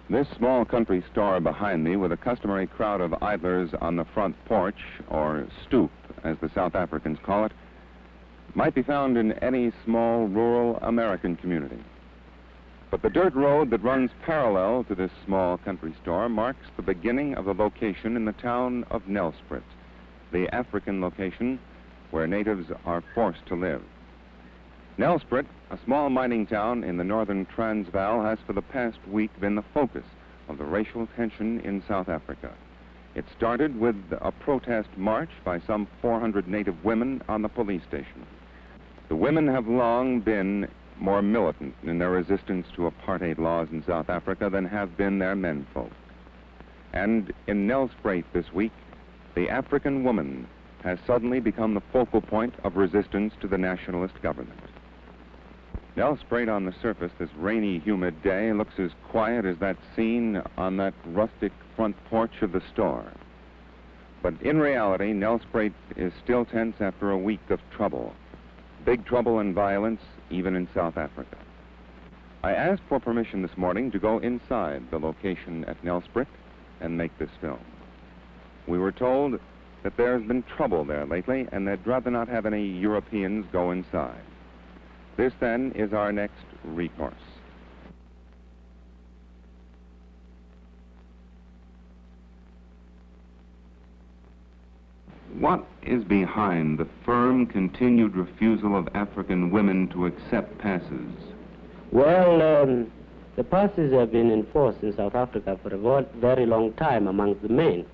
This small country store behind me, with a customary crowd of idlers on the front porch, or stoop, as the South Africans call it, might be found in any small rural American community. But the dirt road that runs parallel to this small country store marks the beginning of the location in the town of Nelspruit, the African location where natives are forced to live. Nelspruit, a small mining town in the northern Transvaal, has for the past week been the focus of the racial tension in South Africa. It started with a protest march by some 400 native women on the police station. The women have long been more militant in their resistance to apartheid laws in South Africa than have been their menfolk. And in Nelspruit this week, the African woman has suddenly become the focal point of resistance to the nationalist government. Nelspruit on the surface this rainy, humid day looks as quiet as that scene on that rustic front porch of the store. But in reality, Nelspruit is still tense after a week of trouble. Big trouble and violence, even in South Africa. I asked for permission this morning to go inside the location at Nelspruit and make this film. We were told that there's been trouble there lately and they'd rather not have any Europeans go inside. This, then, is our next recourse. What is behind the firm, continued refusal of African women to accept passes? Well, the passes have been enforced in South Africa for a very long time among the men.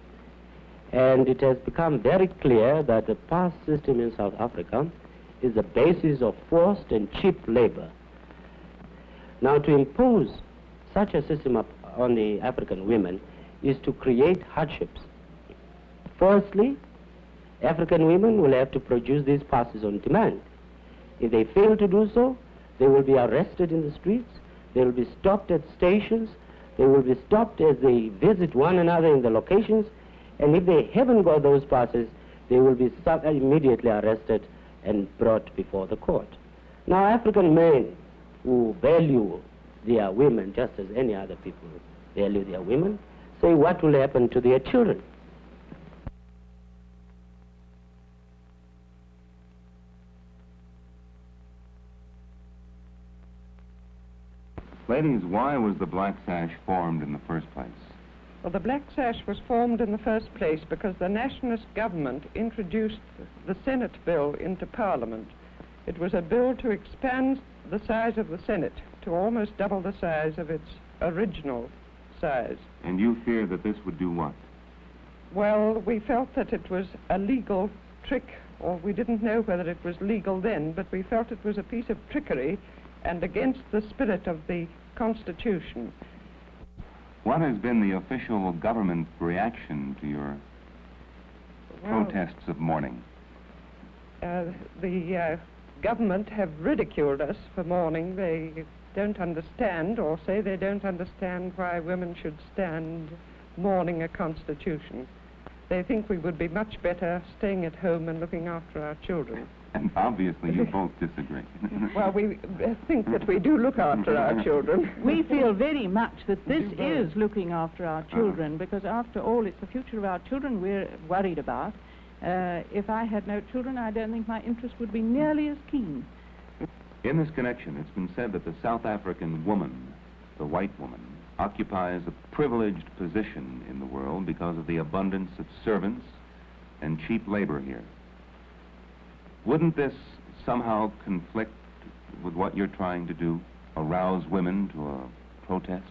And it has become very clear that the pass system in South Africa is the basis of forced and cheap labor. Now, to impose such a system on the African women is to create hardships. Firstly, African women will have to produce these passes on demand. If they fail to do so, they will be arrested in the streets, they will be stopped at stations, they will be stopped as they visit one another in the locations, and if they haven't got those passes, they will be immediately arrested and brought before the court. Now, African men who value their women just as any other people value their women, say what will happen to their children? Ladies, why was the Black Sash formed in the first place? Well, the Black Sash was formed in the first place because the Nationalist government introduced the Senate bill into Parliament. It was a bill to expand the size of the Senate to almost double the size of its original size. And you fear that this would do what? Well, we felt that it was a legal trick, or we didn't know whether it was legal then, but we felt it was a piece of trickery and against the spirit of the Constitution. What has been the official government reaction to your protests of mourning? The government have ridiculed us for mourning. They don't understand, or say they don't understand, why women should stand mourning a constitution. They think we would be much better staying at home and looking after our children. And obviously you both disagree. Well, we think that we do look after our children. We feel very much that this is looking after our children, because after all, it's the future of our children we're worried about. If I had no children, I don't think my interest would be nearly as keen. In this connection, it's been said that the South African woman, the white woman, occupies a privileged position in the world because of the abundance of servants and cheap labor here. Wouldn't this somehow conflict with what you're trying to do, arouse women to a protest?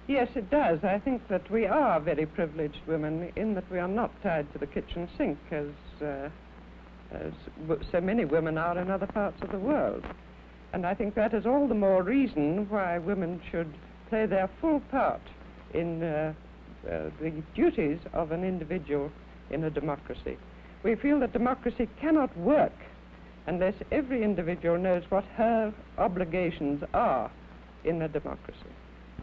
Yes, it does. I think that we are very privileged women in that we are not tied to the kitchen sink as so many women are in other parts of the world. And I think that is all the more reason why women should play their full part in the duties of an individual in a democracy. We feel that democracy cannot work unless every individual knows what her obligations are in a democracy.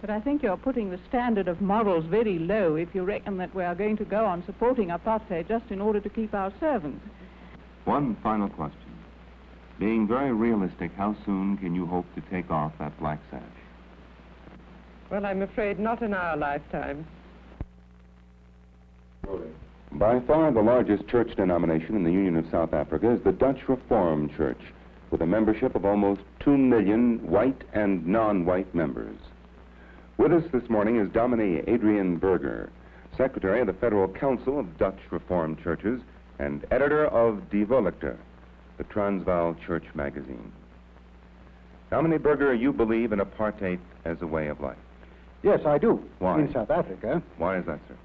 But I think you're putting the standard of morals very low if you reckon that we are going to go on supporting apartheid just in order to keep our servants. One final question. Being very realistic, how soon can you hope to take off that Black Sash? Well, I'm afraid not in our lifetime. By far the largest church denomination in the Union of South Africa is the Dutch Reformed Church, with a membership of almost 2 million white and non-white members. With us this morning is Dominee Adrian Berger, Secretary of the Federal Council of Dutch Reformed Churches and editor of Die Volkte, the Transvaal Church magazine. Dominee Berger, you believe in apartheid as a way of life. Yes, I do. Why? In South Africa. Why is that, sir?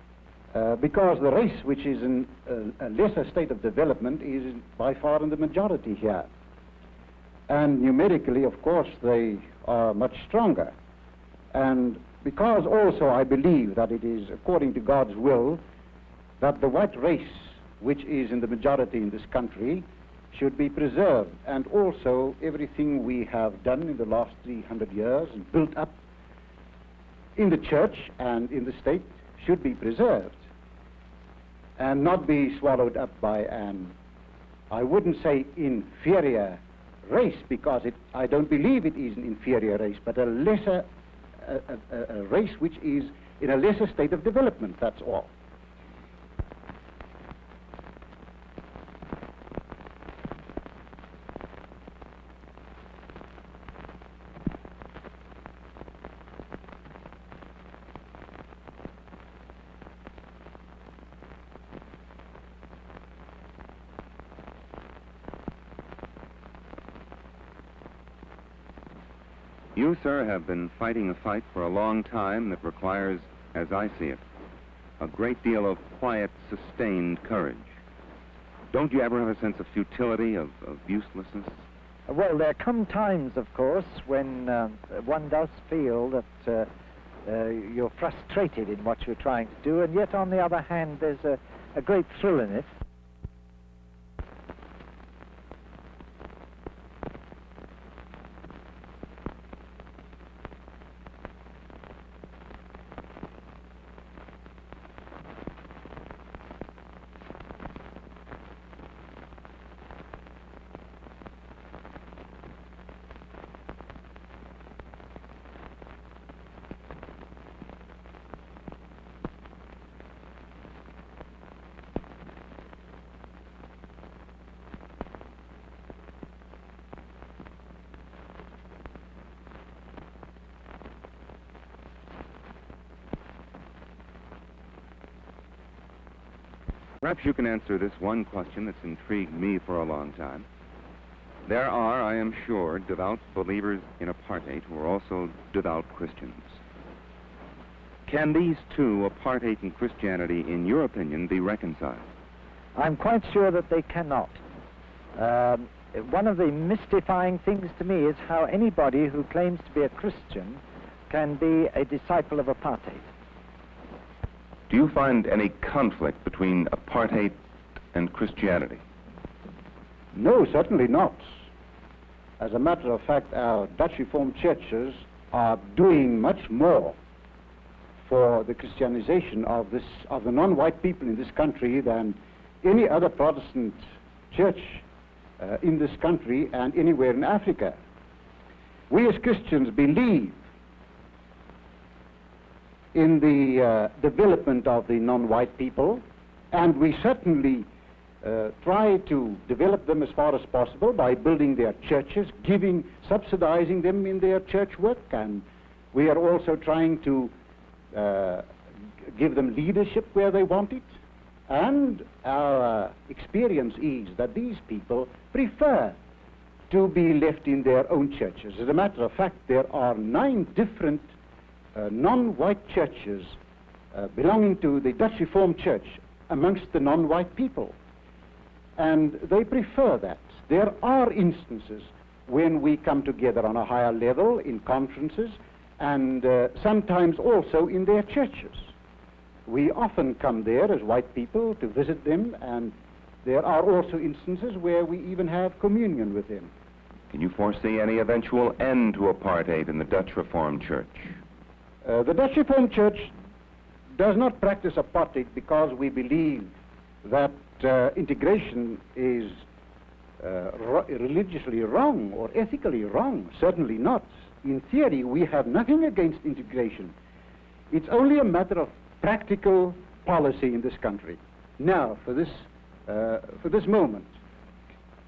Because the race, which is in a lesser state of development, is by far in the majority here. And numerically, of course, they are much stronger. And because also I believe that it is according to God's will that the white race, which is in the majority in this country, should be preserved. And also everything we have done in the last 300 years and built up in the church and in the state should be preserved and not be swallowed up by an, I wouldn't say inferior race, because I don't believe it is an inferior race, but a lesser a race which is in a lesser state of development, that's all. You, sir, have been fighting a fight for a long time that requires, as I see it, a great deal of quiet, sustained courage. Don't you ever have a sense of futility, of uselessness? Well, there come times, of course, when one does feel that you're frustrated in what you're trying to do, and yet, on the other hand, there's a great thrill in it. Perhaps you can answer this one question that's intrigued me for a long time. There are, I am sure, devout believers in apartheid who are also devout Christians. Can these two, apartheid and Christianity, in your opinion, be reconciled? I'm quite sure that they cannot. One of the mystifying things to me is how anybody who claims to be a Christian can be a disciple of apartheid. Do you find any conflict between apartheid and Christianity? No, certainly not. As a matter of fact, our Dutch Reformed churches are doing much more for the Christianization of the non-white people in this country than any other Protestant church in this country and anywhere in Africa. We as Christians believe in the development of the non-white people, and we certainly try to develop them as far as possible by building their churches, subsidizing them in their church work, and we are also trying to give them leadership where they want it. And our experience is that these people prefer to be left in their own churches. As a matter of fact, there are 9 different non-white churches belonging to the Dutch Reformed Church amongst the non-white people. And they prefer that. There are instances when we come together on a higher level in conferences and sometimes also in their churches. We often come there as white people to visit them, and there are also instances where we even have communion with them. Can you foresee any eventual end to apartheid in the Dutch Reformed Church? The Dutch Reformed Church does not practice apartheid because we believe that integration is religiously wrong or ethically wrong. Certainly not. in theory, we have nothing against integration. It's only a matter of practical policy in this country. Now, for this moment,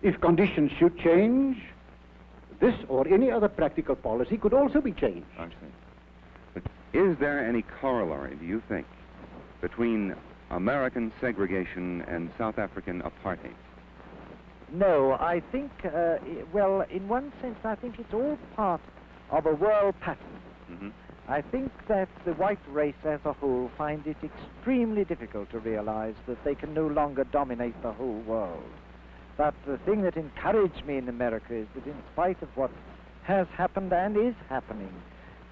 if conditions should change, this or any other practical policy could also be changed. I see. But is there any corollary, do you think, between American segregation and South African apartheid? No, I think, well, in one sense, I think it's all part of a world pattern. Mm-hmm. I think that the white race as a whole find it extremely difficult to realize that they can no longer dominate the whole world. But the thing that encouraged me in America is that in spite of what has happened and is happening,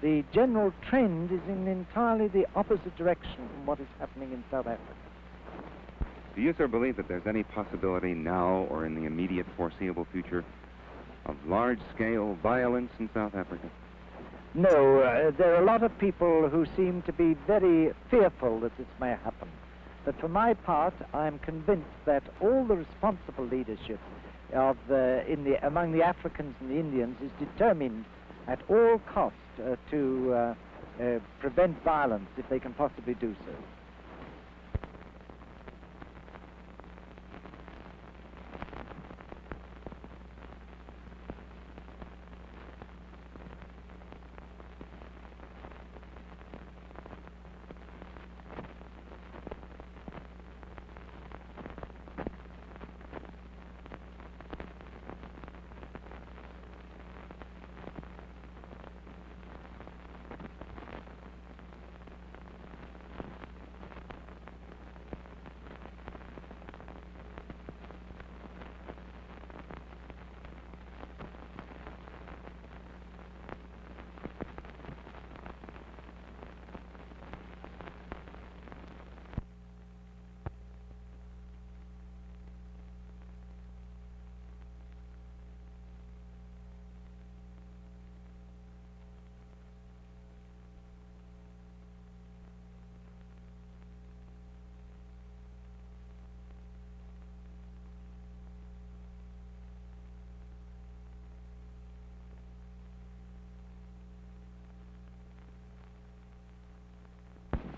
the general trend is in entirely the opposite direction from what is happening in South Africa. Do you, sir, believe that there's any possibility now or in the immediate foreseeable future of large-scale violence in South Africa? No, there are a lot of people who seem to be very fearful that this may happen. But for my part, I'm convinced that all the responsible leadership among the Africans and the Indians is determined at all costs to prevent violence if they can possibly do so.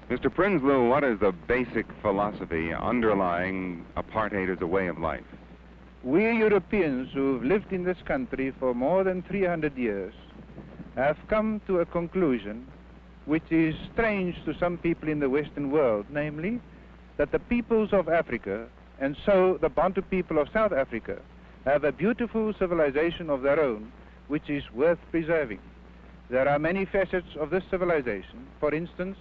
Mr. Prinsloo, what is the basic philosophy underlying apartheid as a way of life? We Europeans who've lived in this country for more than 300 years have come to a conclusion which is strange to some people in the Western world, namely that the peoples of Africa, and so the Bantu people of South Africa, have a beautiful civilization of their own which is worth preserving. There are many facets of this civilization. For instance,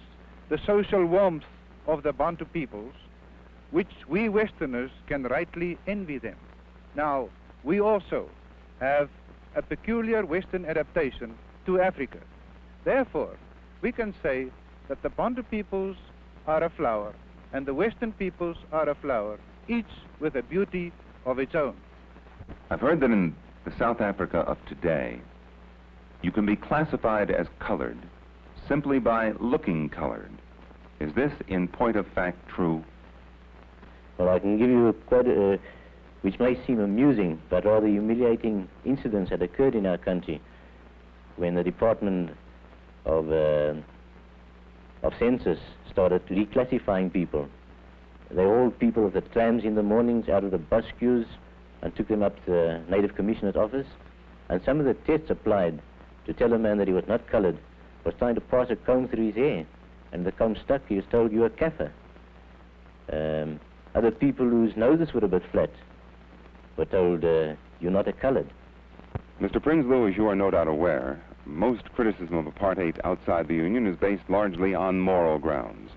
the social warmth of the Bantu peoples, which we Westerners can rightly envy them. Now, we also have a peculiar Western adaptation to Africa. Therefore, we can say that the Bantu peoples are a flower and the Western peoples are a flower, each with a beauty of its own. I've heard that in the South Africa of today, you can be classified as colored simply by looking colored. Is this, in point of fact, true? Well, I can give you quite a, which may seem amusing, but rather humiliating incidents that occurred in our country when the Department of Census started reclassifying people. They hauled people of the trams in the mornings out of the bus queues and took them up to the Native Commissioner's office. And some of the tests applied to tell a man that he was not colored was trying to pass a comb through his hair. And the comb stuck, he was told, you're a Kaffir. Other people whose noses were a bit flat were told, you're not a colored. Mr. Prinsloo, as you are no doubt aware, most criticism of apartheid outside the Union is based largely on moral grounds.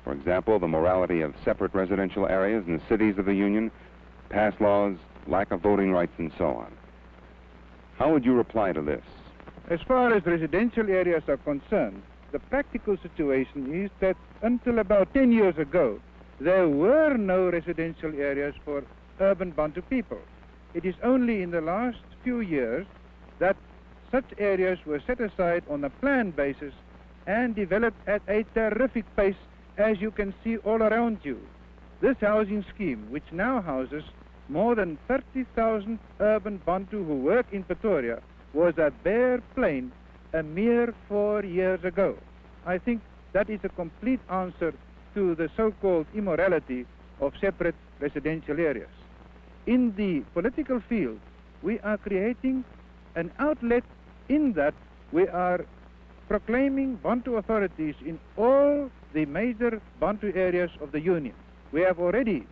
For example, the morality of separate residential areas in the cities of the Union, past laws, lack of voting rights, and so on. How would you reply to this? As far as residential areas are concerned, the practical situation is that until about 10 years ago, there were no residential areas for urban Bantu people. It is only in the last few years that such areas were set aside on a planned basis and developed at a terrific pace, as you can see all around you. This housing scheme, which now houses more than 30,000 urban Bantu who work in Pretoria, was a bare plain a mere 4 years ago. I think that is a complete answer to the so-called immorality of separate residential areas. In the political field, we are creating an outlet in that we are proclaiming Bantu authorities in all the major Bantu areas of the Union. We have already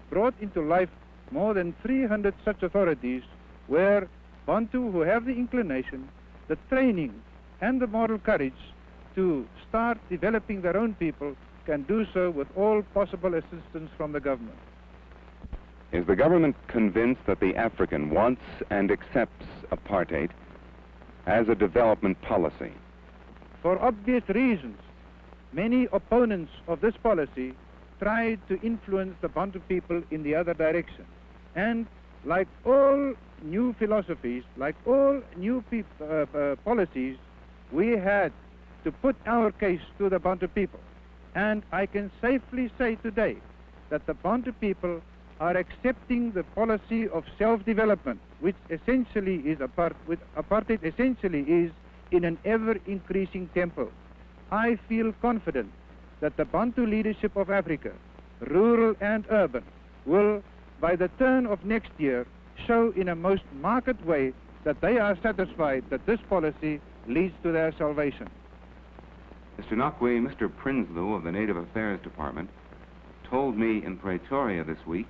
brought into life more than 300 such authorities where Bantu who have the inclination, the training and the moral courage to start developing their own people can do so with all possible assistance from the government. Is the government convinced that the African wants and accepts apartheid as a development policy? For obvious reasons, many opponents of this policy tried to influence the Bantu people in the other direction. And like all new philosophies, like all new policies, we had to put our case to the Bantu people. And I can safely say today that the Bantu people are accepting the policy of self-development, which essentially is apartheid essentially is in an ever-increasing tempo. I feel confident that the Bantu leadership of Africa, rural and urban, will, by the turn of next year, show in a most marked way that they are satisfied that this policy leads to their salvation. Mr. Nakwe, Mr. Prinsloo of the Native Affairs Department told me in Pretoria this week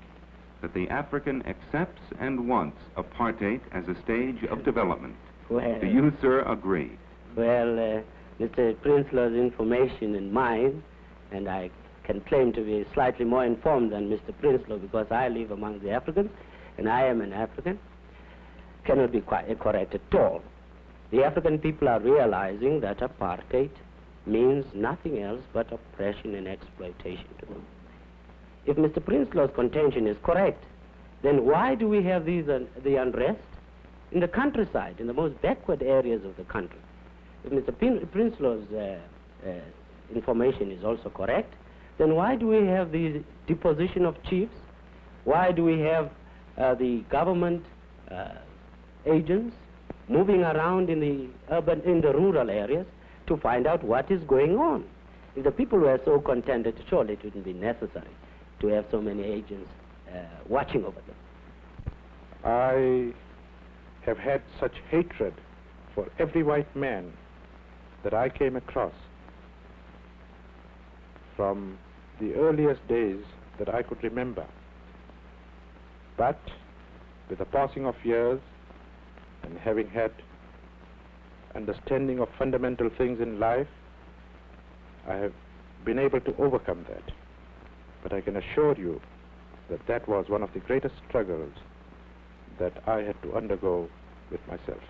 that the African accepts and wants apartheid as a stage of development. Well, do you, sir, agree? Well, Mr. Prinsloo's information and mine, and I can claim to be slightly more informed than Mr. Prinsloo because I live among the Africans, and I am an African, cannot be quite correct at all. The African people are realizing that apartheid means nothing else but oppression and exploitation to them. If Mr. Prinsloo's contention is correct, then why do we have the unrest in the countryside, in the most backward areas of the country? If Mr. Prinsloo's information is also correct, then why do we have the deposition of chiefs? Why do we have the government agents moving around in the rural areas to find out what is going on? If the people were so contented, surely it wouldn't be necessary to have so many agents watching over them. I have had such hatred for every white man that I came across from the earliest days that I could remember. But with the passing of years and having had understanding of fundamental things in life, I have been able to overcome that. But I can assure you that that was one of the greatest struggles that I had to undergo with myself.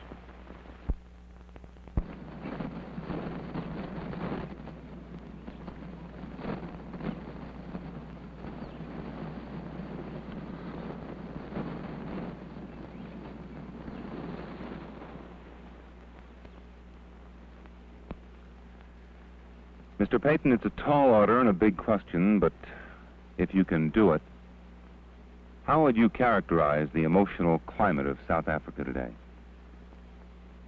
Mr. Payton, it's a tall order and a big question, but if you can do it, how would you characterize the emotional climate of South Africa today?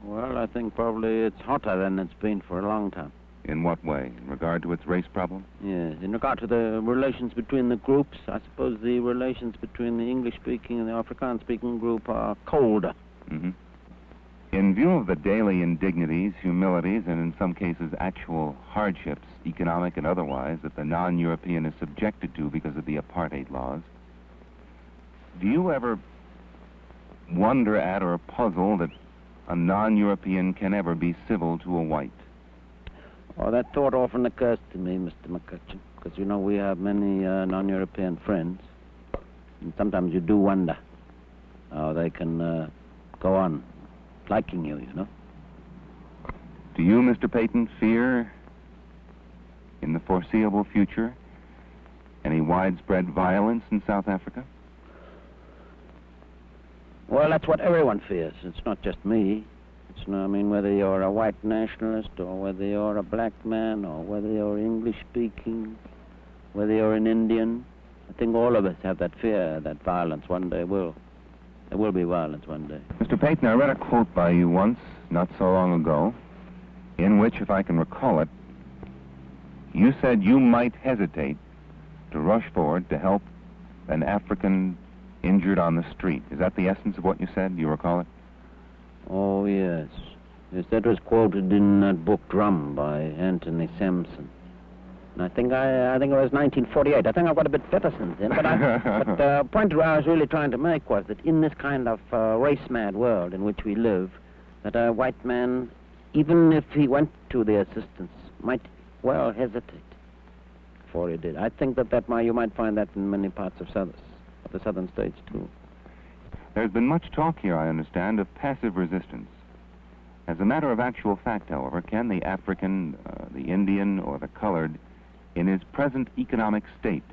Well, I think probably it's hotter than it's been for a long time. In what way? In regard to its race problem? Yes, in regard to the relations between the groups, I suppose the relations between the English-speaking and the Afrikaans-speaking group are colder. Mm-hmm. In view of the daily indignities, humilities, and in some cases actual hardships, economic and otherwise, that the non-European is subjected to because of the apartheid laws, do you ever wonder at or puzzle that a non-European can ever be civil to a white? Oh, that thought often occurs to me, Mr. McCutcheon, because, you know, we have many non-European friends, and sometimes you do wonder how they can go on liking you, you know. Do you, Mr. Payton, fear in the foreseeable future any widespread violence in South Africa? Well, that's what everyone fears. It's not just me. It's not, I mean, whether you're a white nationalist or whether you're a black man or whether you're English-speaking, whether you're an Indian, I think all of us have that fear that violence one day will. There will be violence one day. Mr. Payton, I read a quote by you once, not so long ago, in which, if I can recall it, you said you might hesitate to rush forward to help an African injured on the street. Is that the essence of what you said? You recall it? Oh, yes. Yes, that was quoted in that book Drum by Anthony Sampson. And I think it was 1948. I think I've got a bit better since then. But the point I was really trying to make was that in this kind of race-mad world in which we live, that a white man, even if he went to the assistance, might well hesitate before he did. I think that you might find that in many parts of the southern states, too. There's been much talk here, I understand, of passive resistance. As a matter of actual fact, however, can the African, the Indian, or the colored, in his present economic state,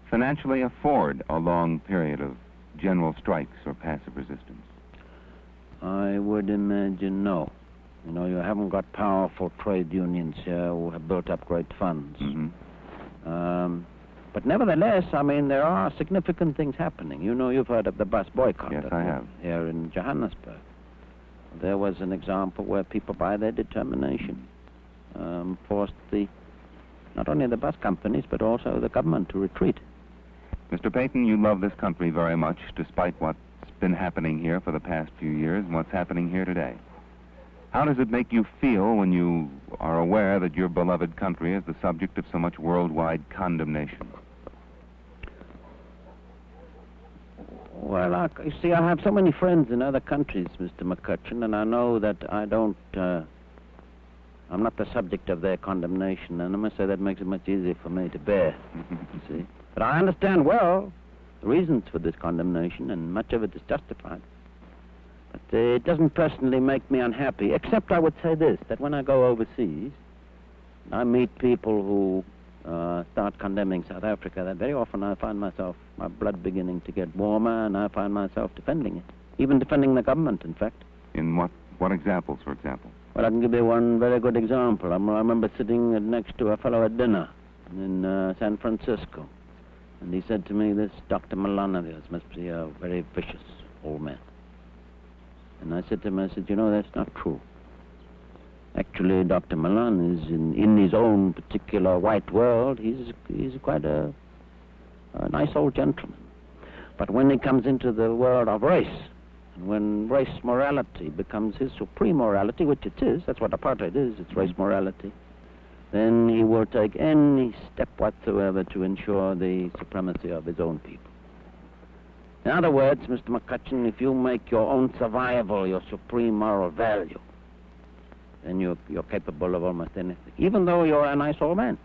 financially afford a long period of general strikes or passive resistance? I would imagine no. You know, you haven't got powerful trade unions here who have built up great funds. Mm-hmm. But nevertheless, I mean, there are significant things happening. You know, you've heard of the bus boycott. Yes, I have. Here in Johannesburg. There was an example where people, by their determination, forced not only the bus companies, but also the government to retreat. Mr. Payton, you love this country very much, despite what's been happening here for the past few years and what's happening here today. How does it make you feel when you are aware that your beloved country is the subject of so much worldwide condemnation? Well, you see, I have so many friends in other countries, Mr. McCutcheon, and I know that I'm not the subject of their condemnation, and I must say that makes it much easier for me to bear, you see. But I understand well the reasons for this condemnation, and much of it is justified. But it doesn't personally make me unhappy, except I would say this, that when I go overseas, I meet people who start condemning South Africa, that very often I find myself, my blood beginning to get warmer, and I find myself defending it, even defending the government, in fact. In what examples, for example? Well, I can give you one very good example. I remember sitting next to a fellow at dinner in San Francisco, and he said to me, this Dr. Milan of yours must be a very vicious old man. And I said to him, you know, that's not true. Actually, Dr. Milan is in his own particular white world, he's quite a nice old gentleman. But when he comes into the world of race, and when race morality becomes his supreme morality, which it is, that's what apartheid is, it's race morality, then he will take any step whatsoever to ensure the supremacy of his own people. In other words, Mr. McCutcheon, if you make your own survival your supreme moral value, then you're capable of almost anything, even though you're a nice old man.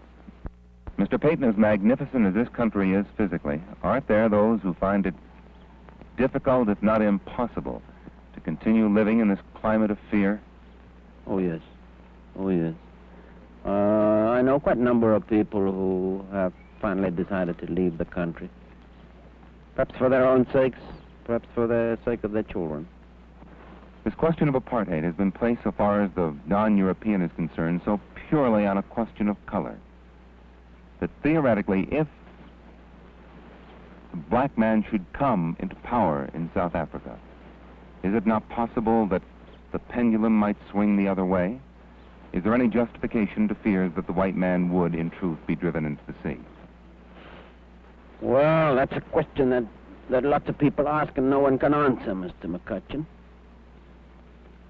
Mr. Payton, as magnificent as this country is physically, aren't there those who find it difficult, if not impossible, to continue living in this climate of fear? Oh, yes. Oh, yes. I know quite a number of people who have finally decided to leave the country. Perhaps for their own sakes, perhaps for the sake of their children. This question of apartheid has been placed, so far as the non-European is concerned, so purely on a question of color, that theoretically, if the black man should come into power in South Africa, is it not possible that the pendulum might swing the other way? Is there any justification to fears that the white man would, in truth, be driven into the sea? Well, that's a question that lots of people ask and no one can answer, Mr. McCutcheon.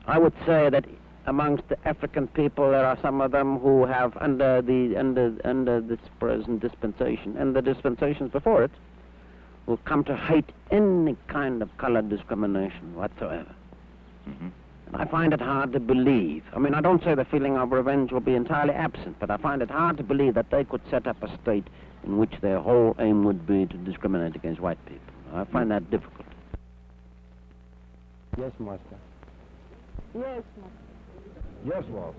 I would say that amongst the African people, there are some of them who have, under this present dispensation and the dispensations before it, will come to hate any kind of color discrimination whatsoever. Mm-hmm. And I find it hard to believe. I mean, I don't say the feeling of revenge will be entirely absent, but I find it hard to believe that they could set up a state in which their whole aim would be to discriminate against white people. I find that difficult. Yes, Master. Yes, Yes, Waltz.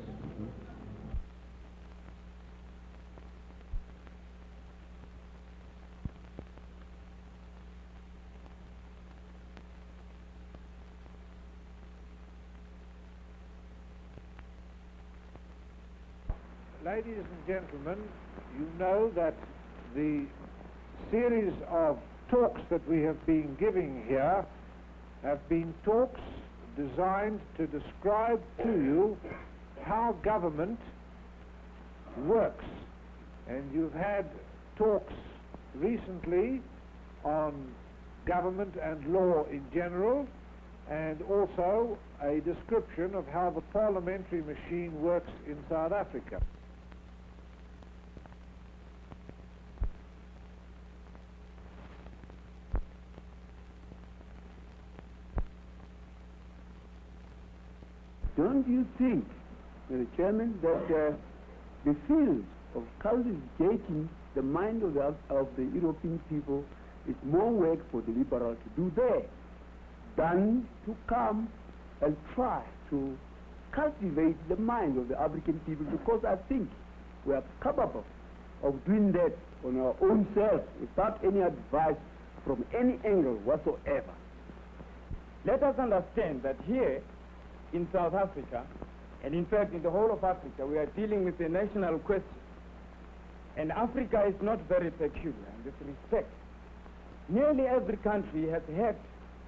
Ladies and gentlemen, you know that the series of talks that we have been giving here have been talks designed to describe to you how government works. And you've had talks recently on government and law in general, and also a description of how the parliamentary machine works in South Africa. Don't you think, Mr. Chairman, that the field of cultivating the mind of the European people is more work for the liberal to do there than to come and try to cultivate the mind of the African people, because I think we are capable of doing that on our own selves without any advice from any angle whatsoever. Let us understand that here in South Africa, and in fact in the whole of Africa, we are dealing with a national question. And Africa is not very peculiar in this respect. Nearly every country has had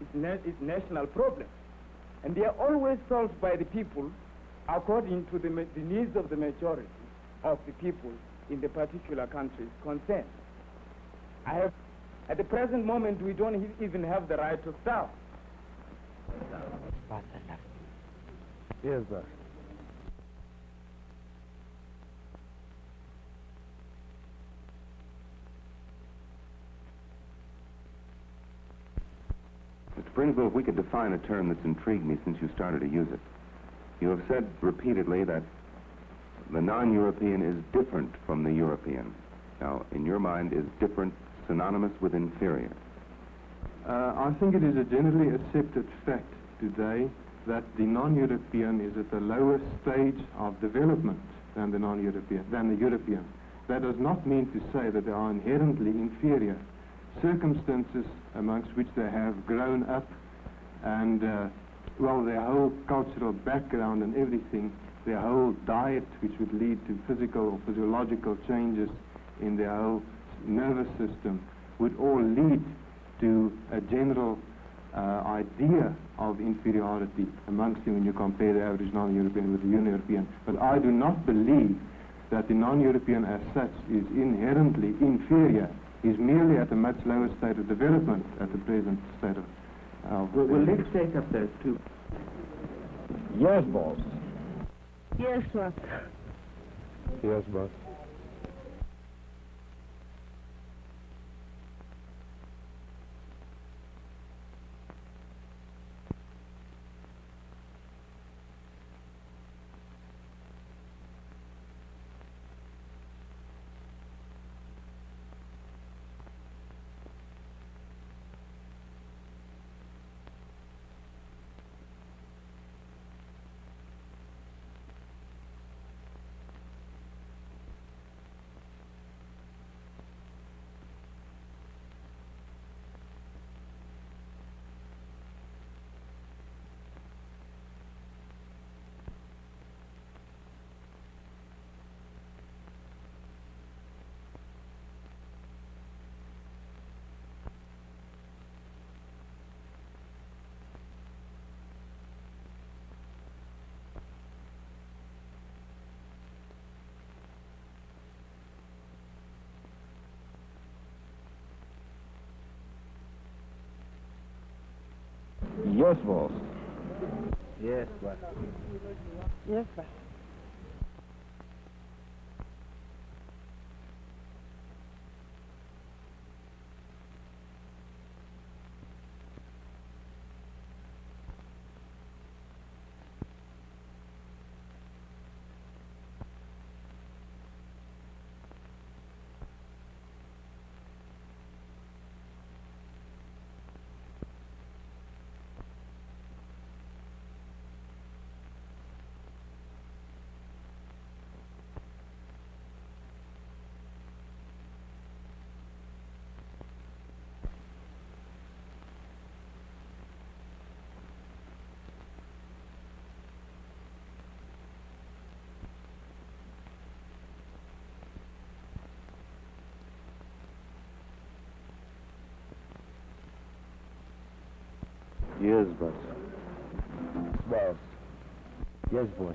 its national problems, and they are always solved by the people according to the needs of the majority of the people in the particular countries concerned. At the present moment, we don't even have the right to starve. Yes, sir. Mr. Brinslow, if we could define a term that's intrigued me since you started to use it. You have said repeatedly that the non-European is different from the European. Now, in your mind, is different synonymous with inferior? I think it is a generally accepted fact today that the non-European is at a lower stage of development than the European. That does not mean to say that they are inherently inferior. Circumstances amongst which they have grown up and, well, their whole cultural background and everything, their whole diet, which would lead to physical or physiological changes in their whole nervous system, would all lead to a general idea of inferiority amongst them when you compare the average non-European with the European. But I do not believe that the non-European as such is inherently inferior. He's merely at a much lower state of development at the present state of Well, let's take up those two. Yes, boss. Yes, sir. Yes, boss. Yes, boss. Yes, boss. Yes, sir. Yes, boss. Boss. Yes, boss.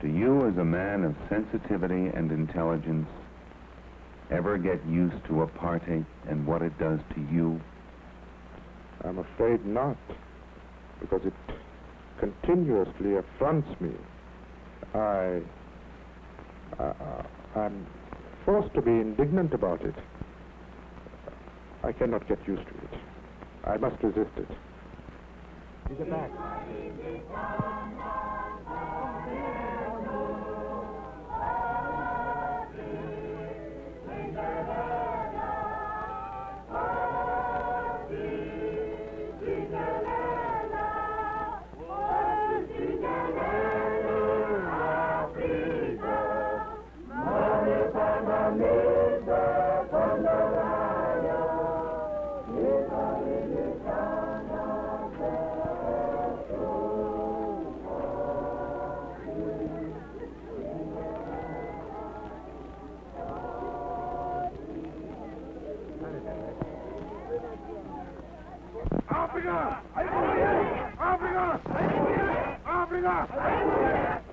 Do you, as a man of sensitivity and intelligence, ever get used to apartheid and what it does to you? I'm afraid not, because it continuously affronts me. I'm forced to be indignant about it. I cannot get used to it. I must resist it. Is it back? Africa! Africa! Africa!